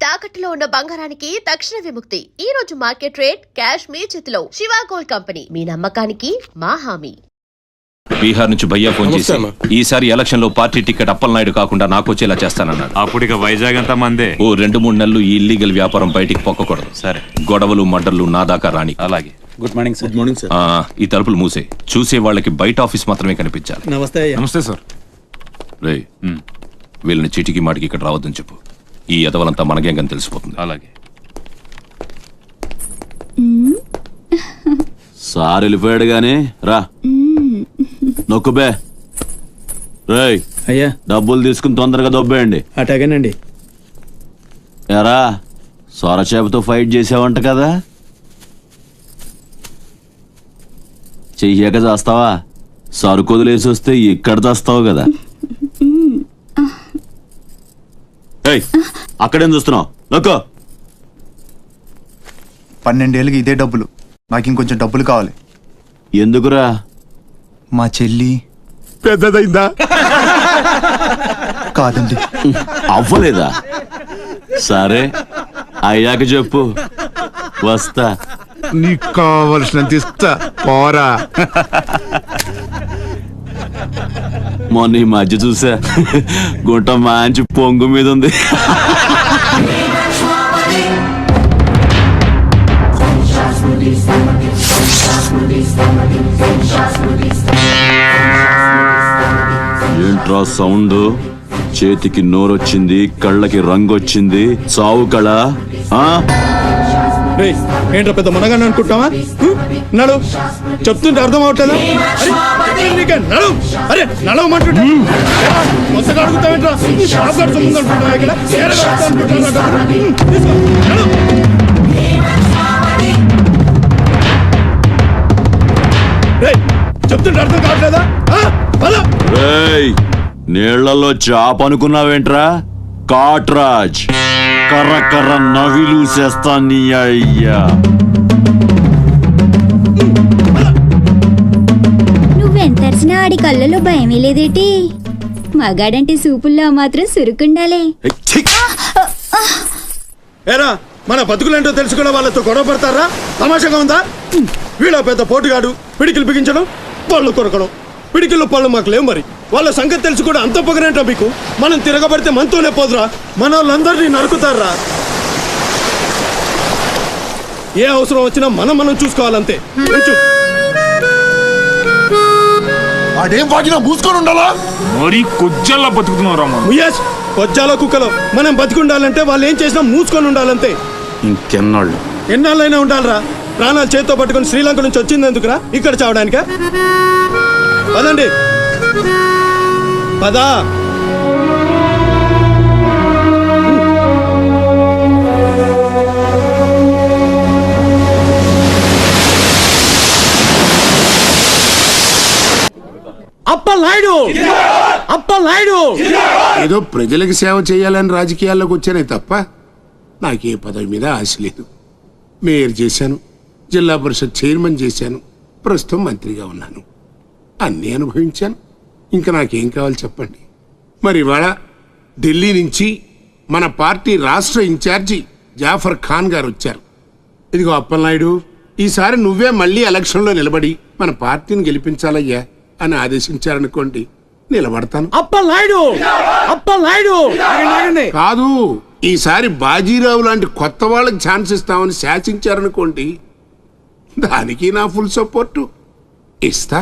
తాకట్టులో ఉన్న బంగారానికి తక్షణ విముక్తి. ఈ రోజు మార్కెట్ రేట్ క్యాష్ మీ చేతిలో. శివ గోల్డ్ కంపెనీ, మీ నమ్మకానికి మా హామీ. బీహార్ నుంచి భయ్యా ఫోన్ చేసి ఈసారి ఎలక్షన్ లో పార్టీ టికెట్ అప్పలనాయుడు కాకుండా నాకు వచ్చేలా చేస్తానన్నాడు. అప్పుడు ఇక వైజాగ్ అంతా మందే. ఓ 2-3 నెలలు ఈ ఇల్లీగల్ వ్యాపారం బయటికి పొక్కకూడదు. సరే, గొడవలు మర్డర్లు నా దాకా రాని. అలాగే. Good morning sir. Good morning sir. ఈ తలుపులు మూసే. చూసే వాళ్ళకి బయట ఆఫీస్ మాత్రమే కనిపించాలి. నమస్తే అయ్యా. నమస్తే సార్. రే, వీళ్ళని చీటికి మాటికి ఇక్కడ రావద్దని చెప్పు. ఈ ఎదవలంతా మనకేం తెలిసిపోతుంది. అలాగే. సార్ వెళ్ళిపోయాడు గాని రా నొక్కుబే. రేయ్ అయ్యా, డబ్బులు తీసుకుని తొందరగా దొబ్బేయండి. అటాగేనండి. ఎరా సొరచేపతో ఫైట్ చేసావంట కదా, చెయ్యాక చేస్తావా? సరుకు వదిలేసి వస్తే ఇక్కడ చేస్తావు కదా. ఏయ్, అక్కడేం చూస్తున్నావు? నొక్కో. 12 ఏళ్ళకి ఇదే డబ్బులు. నాకు ఇంకొంచెం డబ్బులు కావాలి. ఎందుకురా? మా చెల్లి పెద్దదైందా? కాదండి. అవ్వలేదా? సరే, అయ్యాక చెప్పు, వస్తా. నీకు కావలసినంత ఇస్తా, పోరా. మొన్న ఈ మధ్య చూసా, గుంట మంచి పొంగు మీద ఉంది. ఏంట్రా సౌండ్? చేతికి నోరొచ్చింది, కళ్ళకి రంగొచ్చింది. చావు కళ. ఏంట్రా పెద్ద మనగాన్ని అనుకుంటావా? నడు, చెప్తుంటే అర్థం అవట్లేదా? నడు, అరే నడవమంటుంటే కొత్తగా అడుగుతావేంట్రా? ఇక్కడ చెప్తుంటే అర్థం కావట్లేదా? నీళ్లలో చాప అనుకున్నావేంట్రా? కాట్రాజ్ కర్ర కర్ర నవిలూసేస్తా నీ అయ్యా. నువ్వెంతరిచినా ఆడి కళ్ళలో భయమే లేదేటి? మగాడంటే సూపుల్లో మాత్రం సురుకుండాలే. ఏరా, మన బతుకులేంటో తెలుసుకున్న వాళ్ళతో గొడవ పడతారా? తమాషాగా ఉందా? వీళ్ళ పెద్ద పోటుగాడు, పిడికిలు బిగించడం, పళ్ళు కొరకడం. పిడికిల్లో పళ్ళు మాకు లేవు. మరి వాళ్ళ సంగతి తెలుసు కూడా అంత పొగరేంటో మీకు? మనం తిరగబడితే మనతోనే పోదురా? మన వాళ్ళందరినీ నరుకుతారా? ఏ అవసరం వచ్చినా మనం చూసుకోవాలంతే. అదేం వాగినా మూసుకొని ఉండాలా? మరి కొజ్జల్లా బతుకుతున్నారా? కొజ్జాల కుక్కలో మనం బతికుండాలంటే వాళ్ళు ఏం చేసినా మూసుకొని ఉండాలంతే. ఇంకెన్నాళ్ళు? ఎన్నాళ్ళైనా ఉండాలరా? ప్రాణాలు చేతితో పట్టుకుని శ్రీలంక నుంచి వచ్చింది ఎందుకురా? ఇక్కడ చావడానికా? పదండి, పదా. అప్పలనాయుడు, అప్పలనాయుడు. ఏదో ప్రజలకు సేవ చేయాలని రాజకీయాల్లోకి వచ్చానే తప్ప నాకే పదవి మీద ఆశ లేదు. మేయర్ చేశాను, జిల్లా పరిషత్ చైర్మన్ చేశాను, ప్రస్తుతం మంత్రిగా ఉన్నాను. అన్నీ అనుభవించాను. ఇంకా నాకేం కావాలి చెప్పండి. మరి ఇవాళ ఢిల్లీ నుంచి మన పార్టీ రాష్ట్ర ఇన్ఛార్జి జాఫర్ ఖాన్ గారు వచ్చారు. ఇదిగో అప్పలనాయుడు, ఈసారి నువ్వే మళ్ళీ ఎలక్షన్లో నిలబడి మన పార్టీని గెలిపించాలయ్యా అని ఆదేశించారనుకోండి, నిలబడతాను. అప్పలనాయుడు, అప్పలనాయుడు. కాదు, ఈసారి బాజీరావు లాంటి కొత్త వాళ్ళకి ఛాన్స్ ఇస్తామని శాసించారనుకోండి, దానికి నా ఫుల్ సపోర్టు ఇస్తా.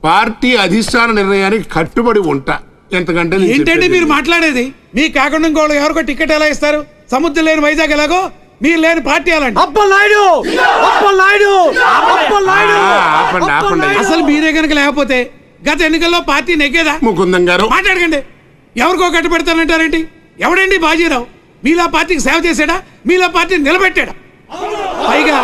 పార్టీ అధిష్టాన నిర్ణయానికి కట్టుబడి ఉంటా. ఎంతకంటే ఏంటండి మీరు మాట్లాడేది? మీ కాకుండా ఇంకోళ్ళు ఎవరికో టికెట్ ఎలా ఇస్తారు? సముద్రం లేని వైజాగ్ ఎలాగో మీరు లేని పార్టీ అలాంటి. అప్పలనాయుడు, అప్పలనాయుడు, అప్పలనాయుడు. అసలు మీరే కనుక లేకపోతే గత ఎన్నికల్లో పార్టీ నెగ్గేదా? ముకుందం గారు మాట్లాడకండి. ఎవరికో కట్టు పెడతానంటారేంటి? ఎవడండి బాజీరావు? మీలా పార్టీకి సేవ చేశాడా? మీలా పార్టీని నిలబెట్టాడా? పైగా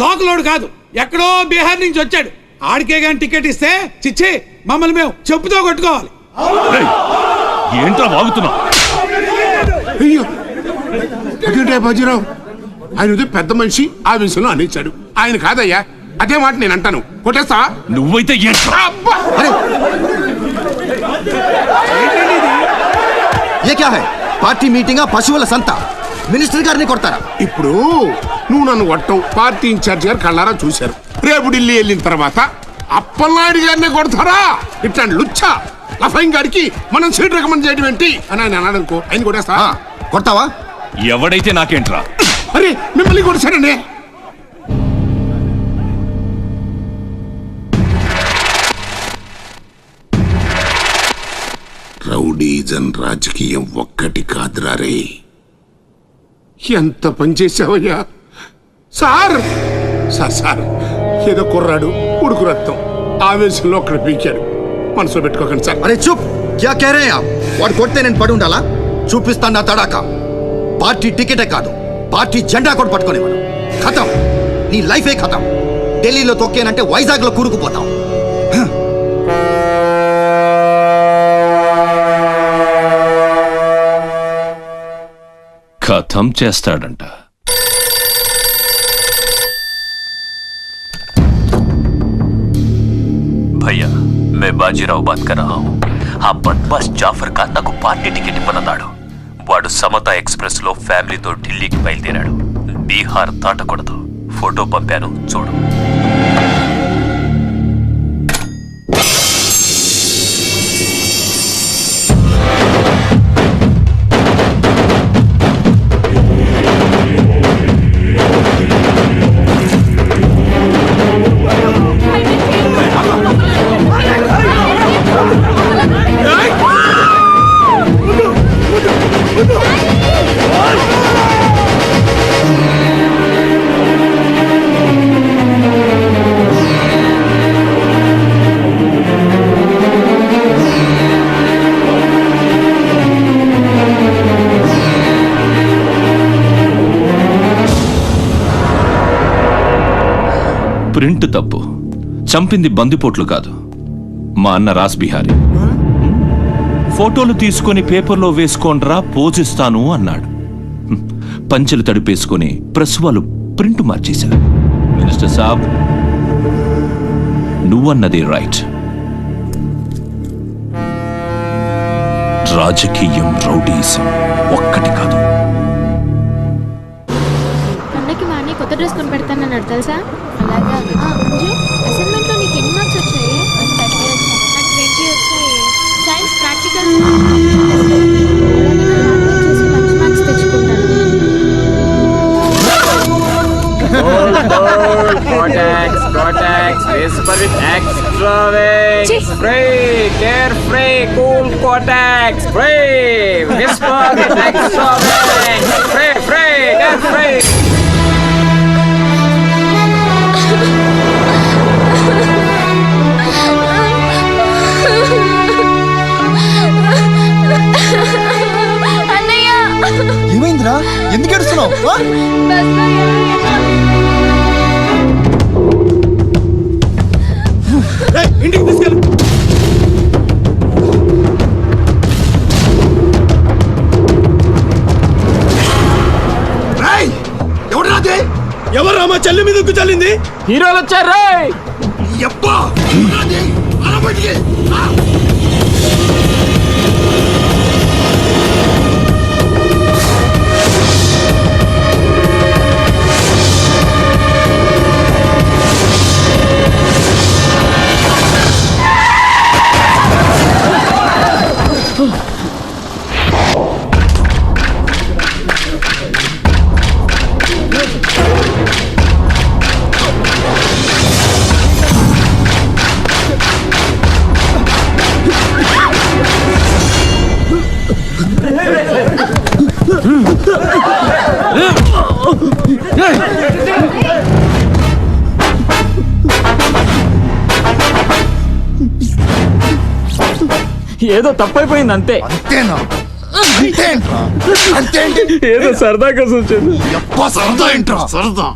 లోకలోడు కాదు, ఎక్కడో బీహార్ నుంచి వచ్చాడు. ఆడికే గాని టికెట్ ఇస్తే చిచ్చే మమ్మల్ని మేము చెప్పుతో కొట్టుకోవాలి. ఏంట్రా వాగుతున్నావు? అయ్యో, అదేంటే బాజీరావు, ఆయన పెద్ద మనిషి ఆ విషయంలో అనేచాడు. ఆయన కాదయ్యా, అదే మాట నేను అంటాను. కొట్టేస్తా. నువ్వైతే ये क्या है? पार्टी मीटिंग पशुవుల సంత. మినిస్టర్ గారిని కొడతారా? ఇప్పుడు నువ్వు నన్ను కొట్టవు, పార్టీ ఇన్ఛార్జ్ గారు కళ్ళారా చూశారు. రేపు ఢిల్లీ వెళ్ళిన తర్వాత అప్పలనాయుడు గారిని కొడతారా? ఇట్లాంటి లుచ్చా లఫైన్ గారికి మనం సీట్ రికమెండ్ చేయడం ఏంటి అని ఆయన అన్నాడు అనుకో, ఆయన కొట్టేస్తా. కొడతావా? ఎవడైతే నాకేంట్రా? అరే మిమ్మల్ని కొట్టేశాడండి. రౌడీజన్ రాజకీయం ఒక్కటి కాదురా రే. ఎంత పనిచేసావయ్యా సార్. సార్ ఏదో కుర్రాడు ఉడుకు రక్తం ఆవేశంలో అక్కడ పీకాడు, మనసులో పెట్టుకోకండి సార్. అరే చూప్, క్యా కహ రహే ఆప్? వాడు కొడితే నేను పడి ఉండాలా? చూపిస్తాను నా తడాక. పార్టీ టికెటే కాదు, పార్టీ జెండా కూడా పట్టుకునేవాడు. ఖతం, నీ లైఫే ఖతం. ఢిల్లీలో తొక్కేనంటే వైజాగ్ లో కూరుకుపోతాం. ఖతం చేస్తాడంట. भैया मैं बाजीराव बात कर रहा हूँ. ఆ బద్మాష్ జాఫర్ ఖాన్ నాకు పార్టీ టికెట్ ఇవ్వనన్నాడు. వాడు సమతా ఎక్స్ప్రెస్ లో ఫ్యామిలీతో ఢిల్లీకి బయలుదేరాడు. బీహార్ దాటకూడదు. ఫోటో పంపాను చూడు. ప్రింట్ తప్పు, చంపింది బందిపోట్లు కాదు, మా అన్న రాస్ బిహారీ. ఫోటోలు తీసుకొని పేపర్లో వేసుకోండ్రా పోజిస్తాను అన్నాడు. పంచెలు తడిపేసుకొని ప్రెస్ వాళ్ళు ప్రింట్ మార్చేశారు. మినిస్టర్ సాబ్, నువ్వన్నది రైట్. రాజకీయం రౌడీసం ఒక్కటి కాదు. అన్నకి మా అన్నయ్య కొత్త డ్రెస్ కొని పెడతానన్నాడు తెలుసా? అలాగా. అంజు, అసైన్మెంట్లో నీకు ఎన్ని మార్క్స్ వచ్చాయి? నాకు 20 వచ్చాయి. సైన్స్ ప్రాక్టికల్ మంచి మార్క్స్ తెచ్చుకుంటాను. ఏమైందిరా? ఎందుకు ఏడుస్తున్నావు? ఇంటికి తీసుకెళ్ళు. ఎవరు రామా చెల్లి మీదకు చల్లింది? హీరోలు వచ్చారు. ఏదో తప్పైపోయింది అంతే. అంతేనా? అంతేంటి? ఏదో సరదా కోసం వచ్చాను. సరదా ఏంట్రా? సరదా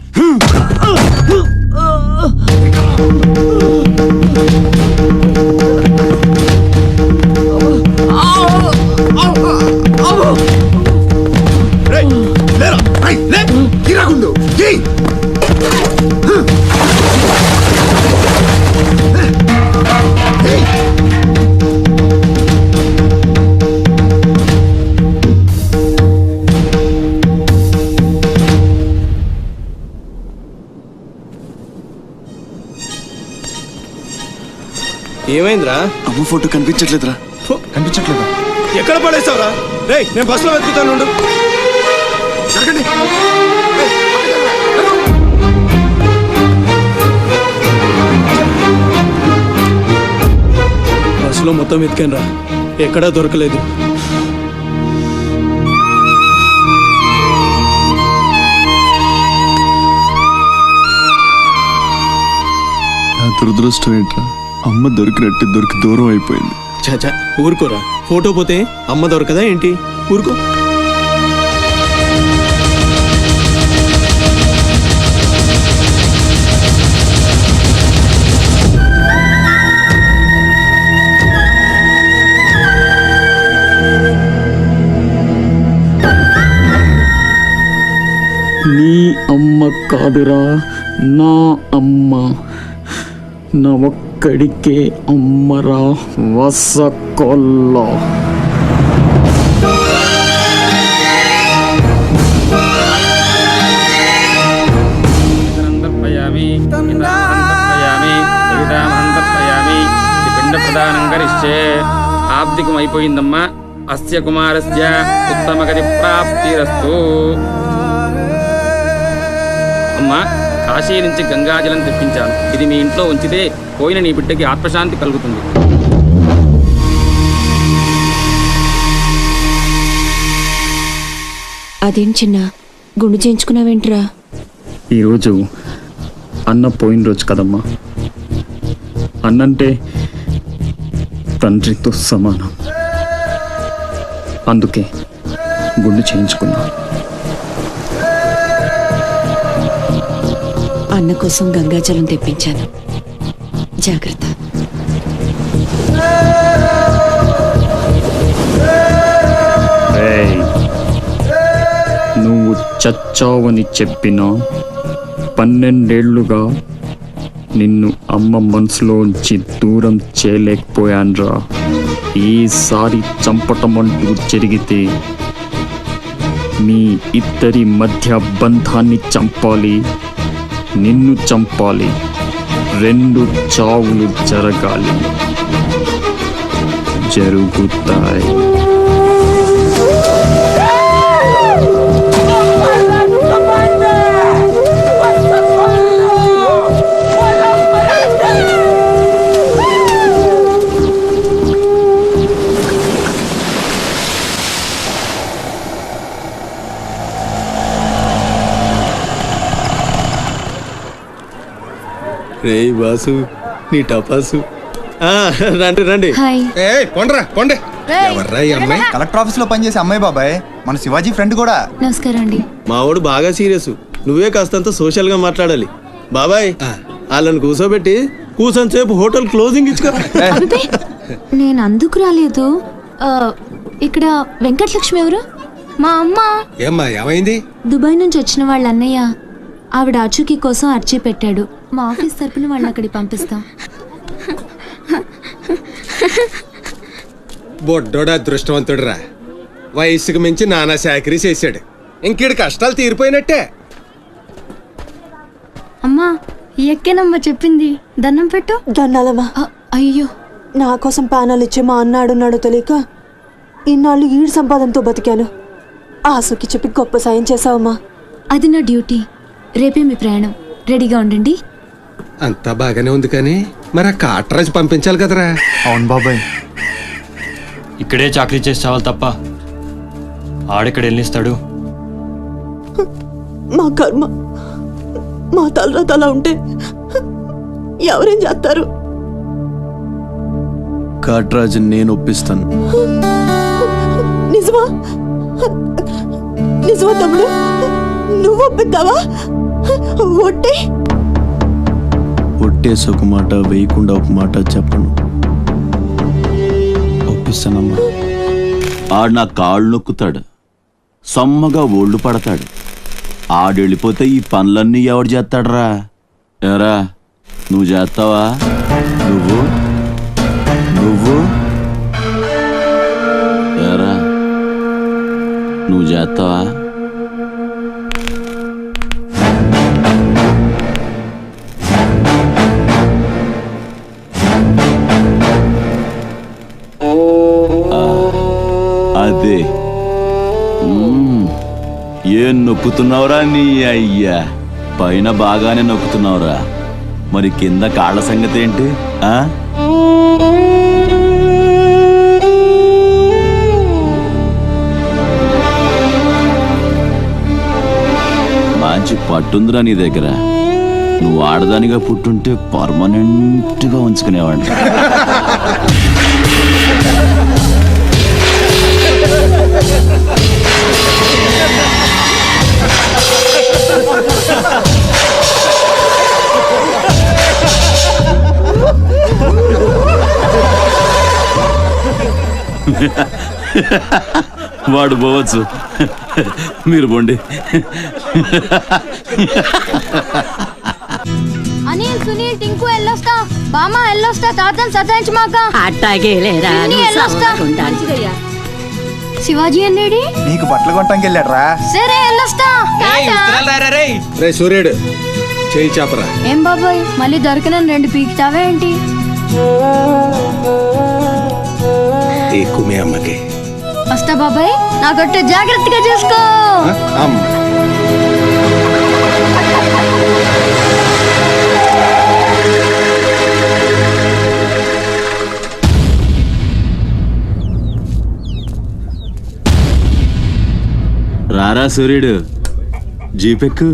ఏమైందిరా? అమ్మ ఫోటో కనిపించట్లేదురా. కనిపించట్లేదా? ఎక్కడ పడేస్తావురా? రేయ్, నేను బస్సులో వెతుకుతాను ఉండు. జరగండి. బస్సులో మొత్తం వెతికాను రా, ఎక్కడా దొరకలేదు. నా దురదృష్టం ఏంట్రా, అమ్మ దొరికి దూరం అయిపోయింది. చాచా ఊరుకోరా, ఫోటో పోతే అమ్మ దొరకదా ఏంటి? ఊరుకో. నీ అమ్మ కాదురా, నా అమ్మ. నా ఒక్కడికే అమ్మరా వసకొల్ల. పిండ ప్రదానం కరిష్యే. ఆబ్దికం అయిపోయిందమ్మా. అస్య కుమారస్య ఉత్తమగతి ప్రాప్తిరస్తు. అమ్మా, కాశీ నుంచి గంగాజలం తెప్పించాను. ఇది మీ ఇంట్లో ఉంచితే పోయిన నీ బిడ్డకి ఆత్మశాంతి కలుగుతుంది. అదేం చిన్న గుండు చేయించుకున్నావేంట్రా? ఈరోజు అన్న పోయిన రోజు కదమ్మా. అన్నంటే తండ్రితో సమానం. అందుకే గుండు చేయించుకున్నా. అన్న కోసం గంగాజలం తెప్పించాను, జాగ్రత్త. నువ్వు చచ్చావని చెప్పిన 12 ఏళ్లుగా నిన్ను అమ్మ మనసులోంచి దూరం చేయలేకపోయాన్రా. ఈసారి చంపటమంటూ జరిగితే మీ ఇద్దరి మధ్య బంధాన్ని చంపాలి, నిన్ను చంపాలి. 2 చావులు జరగాలి. జరుగుతాయి. రేయ్ బాసు, నీ టపాసు. రండి రండి. కొండ్రా కొండే. ఎవర్రా ఈ అమ్మాయి? కలెక్టర్ ఆఫీస్ లో పనిచేసే అమ్మాయి బాబాయ్, మన శివాజీ ఫ్రెండ్ కూడా. నమస్కారం అండి. మావాడు బాగా సీరియస్, నువ్వే కాస్తంత సోషల్ గా మాట్లాడాలి. బాబాయ్, వాళ్ళని కూర్చోబెట్టి కూర్చొని సేపు హోటల్ క్లోజింగ్ ఇచ్చుకో. నేను అందుకు రాలేదు. ఇక్కడ వెంకటలక్ష్మి ఎవరు? మా అమ్మ. ఏమ్మా ఏమైంది? దుబాయ్ నుంచి వచ్చిన వాళ్ళ అన్నయ్య ఆవిడ ఆచూకీ కోసం అర్జీ పెట్టాడు. మా ఆఫీస్ తరపున వాళ్ళని అక్కడికి పంపిస్తాం. బొడ్డోడు అదృష్టవంతుడురా. వయసుకు మించి నానా చాకరీ చేశాడు. ఇంకీడు కష్టాలు తీరిపోయినట్టే. అమ్మా, ఎక్కేనమ్మా చెప్పింది. దండం పెట్టు. దండాలమ్మా. అయ్యో, నా కోసం పానాలు ఇచ్చే మా అన్నాడున్నాడో తెలియక ఇన్నాళ్ళు ఈడు సంపాదనతో బతికాను. ఆసుకి చెప్పి గొప్ప సాయం చేసావమ్మా. అది నా డ్యూటీ. రేపే మీ ప్రయాణం. రెడీగా ఉండండి. అంతా బాగానే ఉంది కానీ మరి ఆ కాట్రాజ్ పంపించాలి కదరా. అవును బాబాయ్. ఇక్కడే చాకరీ చేసి చావాలి తప్ప ఆడెక్కడ వెళ్ళిస్తాడు? మా కర్మ, మా తలరాత అలా ఉంటే ఎవరేం చేస్తారు? కాట్రాజ్ నేను ఒప్పిస్తాను. నిజమా? నిజమా తమ్ముడు? నువ్వు ఒప్పిద్దావా? ఒట్టే ఒట్టేసి ఒక మాట, వేయకుండా ఒక మాట చెప్పను. ఒప్పిస్తానమ్మా. ఆడు నా కాళ్ళు నొక్కుతాడు, సమ్మగా ఒళ్ళు పడతాడు. ఆడెళ్ళిపోతే ఈ పనులన్నీ ఎవడు చేస్తాడరా? ఎరా, నువ్వు చేస్తావా? నువ్వు నువ్వు ఎరా, నువ్వు చేస్తావా? ఏం నొక్కుతున్నావురా నీ అయ్యా? పైన బాగానే నొక్కుతున్నావురా, మరి కింద కాళ్ళ సంగతి ఏంటి? ఆ మంచి పట్టుందిరా నీ దగ్గర. నువ్వు ఆడదానిగా పుట్టుంటే పర్మనెంట్ గా ఉంచుకునేవాడిని. వాడు పోవచ్చు, మీరు పోండి. అనిల్, సునీల్, టింకు ఎల్లొస్తా. బామ్మ ఎల్లొస్తా. తాతని సతాయించమాక. అట్టాగే లేరా, ఎల్లొస్తా. శివాజీ అన్నేడి? నీకు బట్టలు కొనటానికి వెళ్ళాడ్రా. సరే ఎల్లొస్తా. రే సూర్యుడు, చేయి చాపరా. ఏం బాబాయ్, మళ్ళీ దొరికిన 2 పీకుతావే ఏంటి? ఎక్కువ మీ అమ్మకి. వస్తా బాబాయ్, నా గొట్టు జాగ్రత్తగా చూసుకో. రారా సూర్యుడు, జీపెక్కు.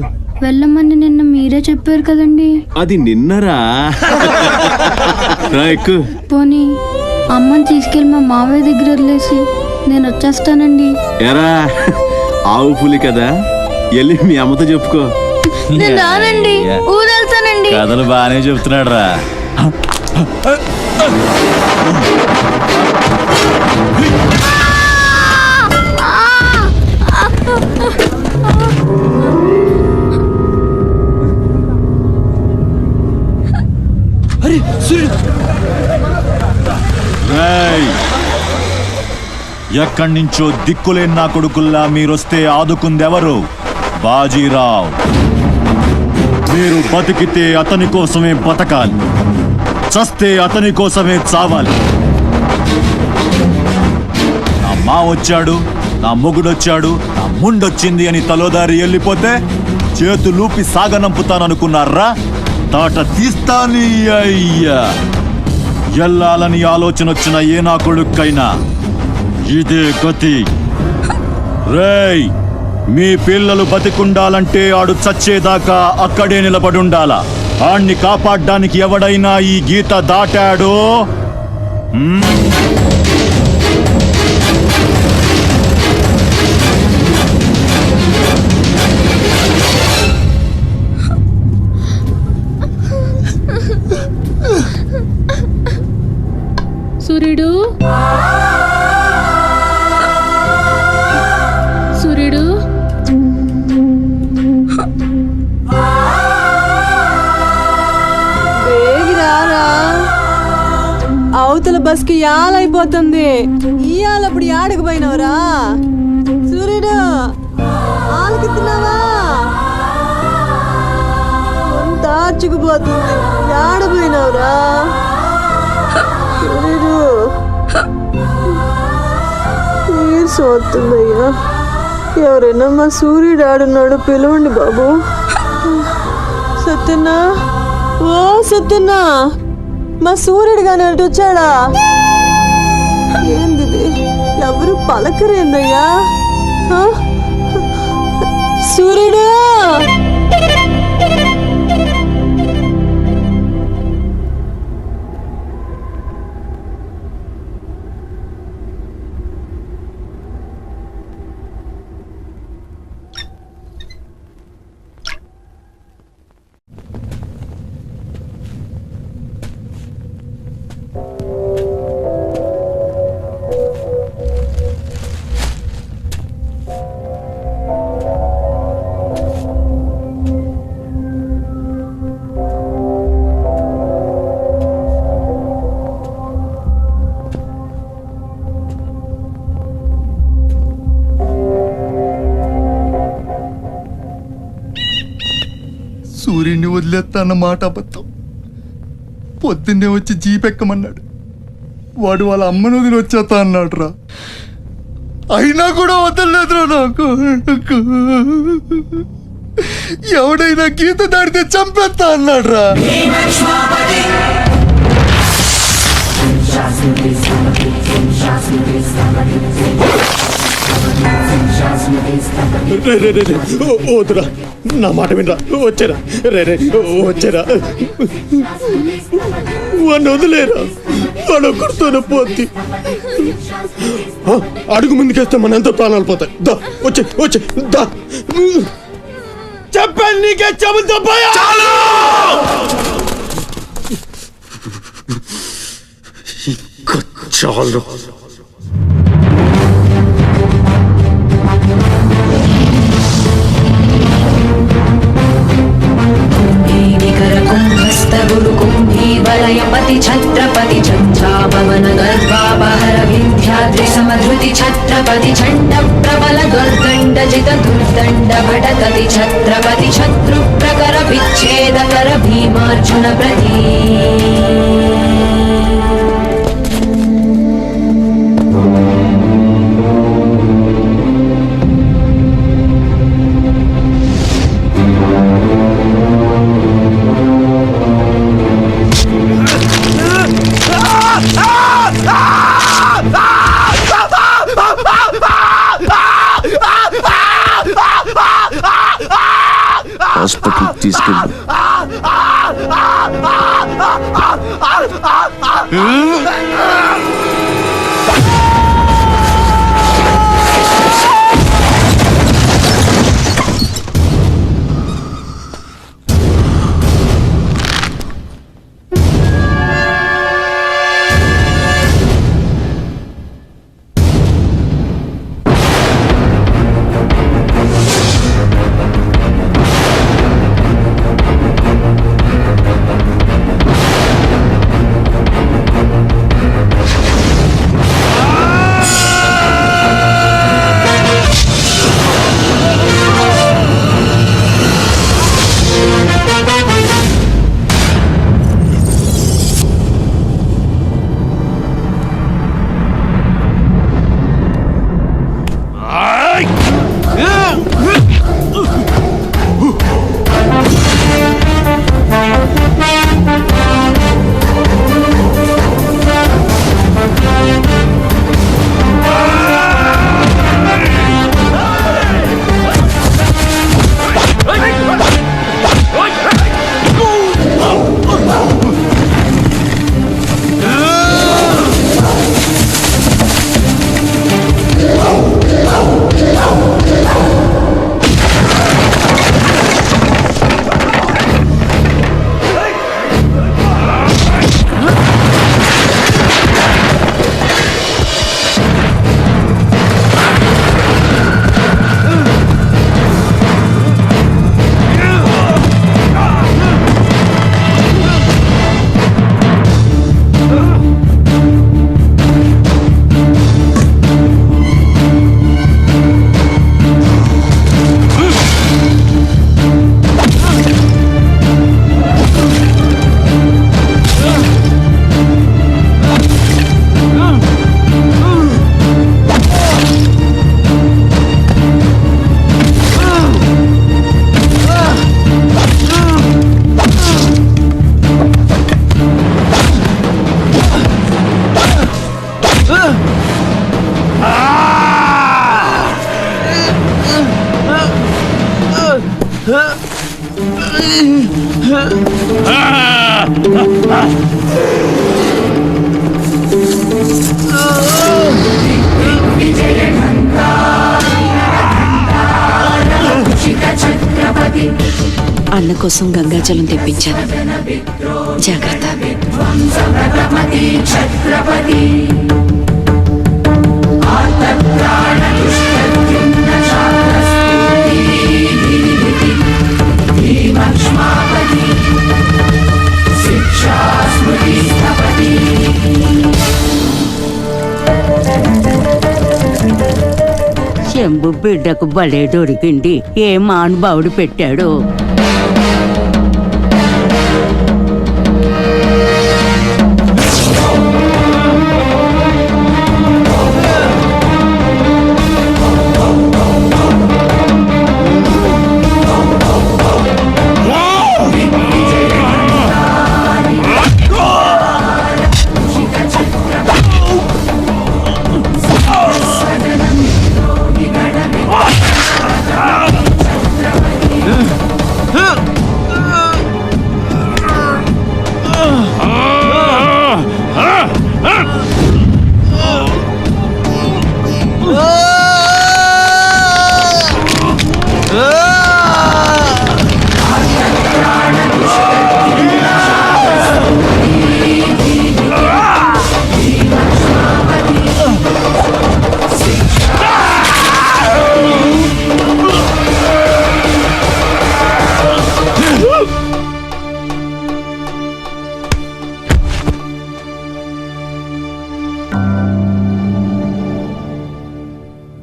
వెళ్ళమని నిన్న మీరే చెప్పారు కదండి. అది నిన్నరా. రా ఎక్కు. పోనీ అమ్మని తీసుకెళ్ళి మా మావయ్య దగ్గర వదిలేసి నేను వచ్చేస్తానండి. ఎరా, ఆవు పులి కదా, వెళ్ళి మీ అమ్మతో చెప్పుకో. నేను రానండి, ఊరెళ్తానండి. కథలు బాగానే చెప్తున్నాడు రా. ఎక్కడి నుంచో దిక్కులేని నా కొడుకుల్లా మీరొస్తే ఆదుకుందెవరు? బాజీరావ్. మీరు బతికితే అతని కోసమే బతకాలి, చస్తే అతని కోసమే చావాలి. నా మా వచ్చాడు, నా మొగుడొచ్చాడు, నా ముండొచ్చింది అని తలోదారి వెళ్ళిపోతే చేతులూపి సాగనంపుతాననుకున్నారా? తాట తీస్తాని అయ్యా. ఎల్లాలని ఆలోచన వచ్చిన ఏ నా కొడుక్కైనా ఇదే గతి. రేయ్, మీ పిల్లలు బతికుండాలంటే ఆడు చచ్చేదాకా అక్కడే నిలబడుండాలా. ఆణ్ణి కాపాడ్డానికి ఎవడైనా ఈ గీత దాటాడో సూర్యుడు, సూర్యుడు, వేగిరారా, అవతల బస్కి యాలైపోతుంది. ఇయాలప్పుడు యాడకు పోయినవరా? సూర్యుడు, ఆలకిస్తున్నావా? తార్చుకుపోతుంది. యాడ పోయినవరా సూర్యుడు? నీరు వస్తుందయ్యా. ఎవరైనా మా సూర్యుడు ఆడున్నాడు, పిలవండి బాబు. సత్యన్నా, ఓ సత్యన్నా, మా సూర్యుడు కానీ అటు వచ్చాడా? ఏంది ఎవరు పలకరేందయ్యా? సూర్యుడు, సూర్యుడిని వదిలేస్తా అన్న మాట అబద్ధం. పొద్దున్నే వచ్చి జీప్ ఎక్కమన్నాడు. వాడు వాళ్ళ అమ్మను వదిలి వచ్చేస్తా అన్నాడు రా. అయినా కూడా వదలలేదురా నాకు. ఎవడైనా గీత దాడితే చంపేస్తా అన్నాడు రా. వద్దురా, నా మాట వినరా. వచ్చారా వచ్చారా, వాడిని వదిలేరా. వాడు ఒక్కడితోనే పోద్ది. అడుగు ముందుకేస్తే మన ఎంత ప్రాణాలు పోతాయి. దా వచ్చే వచ్చే దా. చెప్పాను నీకే, చెబుతా పోయా. చాలు. वलयपति छत्रपति चंद्रापवन गर्भापहर विंध्याद्रि समधृति छत्रपति चंड प्रबल दुर्दंड जित दुर्दंड भटकति छत्रपति शत्रु प्रकर विच्छेदकर भीमार्जुन प्रति హాస్పిటల్ తీసుకెళ్ళి అన్న కోసం గంగాజలం తెప్పించాను. జాగ్రత్త. శంభు బిడ్డకు బలే దొరికింది. ఏ మానుభావుడు పెట్టాడు.